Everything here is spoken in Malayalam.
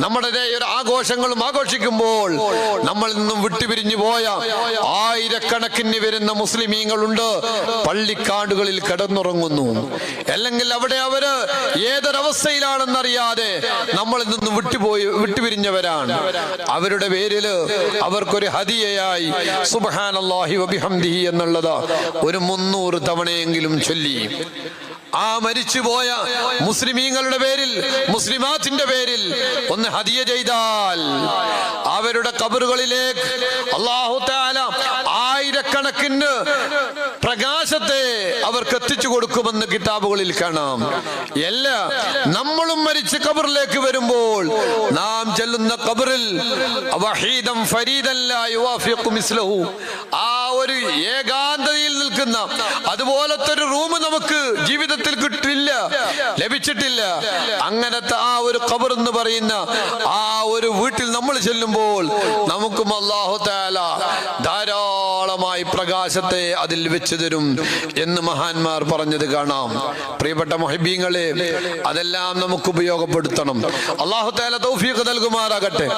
നമ്മുടെ ഒരു ആഘോഷങ്ങളും ആഘോഷിക്കുമ്പോൾ നമ്മളിൽ നിന്നും വിട്ടുപിരിഞ്ഞു പോയ ആയിരക്കണക്കിന് വരുന്ന മുസ്ലിമീങ്ങളുണ്ട്, പള്ളിക്കാടുകളിൽ കിടന്നുറങ്ങുന്നു. അല്ലെങ്കിൽ അവിടെ അവര് ഏതൊരവസ്ഥയിലാണെന്നറിയാതെ നമ്മളിൽ നിന്നും വിട്ടുപിരിഞ്ഞവരാണ്. അവരുടെ പേരില് അവർക്കൊരു ഹദിയയായി സുബ്ഹാനല്ലാഹി വബിഹംദിഹി എന്നുള്ളത് ഒരു 300 തവണയെങ്കിലും ചൊല്ലി ആ മരിച്ചുപോയ മുസ്ലിമീങ്ങളുടെ പേരിൽ, മുസ്ലിമാത്തിന്റെ പേരിൽ ഒന്ന് ഹദിയ ചെയ്താൽ അവരുടെ ഖബറുകളിലേക്ക് അല്ലാഹു തആല ആയിരക്കണക്കിന് പ്രകാശത്തെ അവർക്ക് എത്തിച്ചു കൊടുക്കുമെന്ന് കിതാബുകളിൽ കാണാം. നമ്മളും മരിച്ച് ഖബറിലേക്ക് വരുമ്പോൾ നാം ചെല്ലുന്ന ഖബറിൽ വഹീദൻ ഫരീദൻ ലാ യുവാഫിഖു മിസ്ലഹു, ആ ഒരു ഏകാന്തതയിൽ നിൽക്കുന്ന അതുപോലത്തെ ഒരു റൂം നമുക്ക് ജീവിതത്തിൽ കിട്ടില്ല, ലഭിച്ചിട്ടില്ല. അങ്ങനത്തെ ആ ഒരു ഖബർ എന്ന് പറയുന്ന ആ ഒരു വീട്ടിൽ നമ്മൾ ചെല്ലുമ്പോൾ നമുക്കും അല്ലാഹു തആല ധാരാളമായി പ്രകാശത്തെ അതിൽ വെച്ചു തരും എന്ന് മഹാന്മാർ പറഞ്ഞത് കാണാം. പ്രിയപ്പെട്ട മുഹബ്ബീങ്ങളെ, അതെല്ലാം നമുക്ക് ഉപയോഗപ്പെടുത്തണം. അല്ലാഹു തആല തൗഫീഖ് നൽകുമാറാകട്ടെ.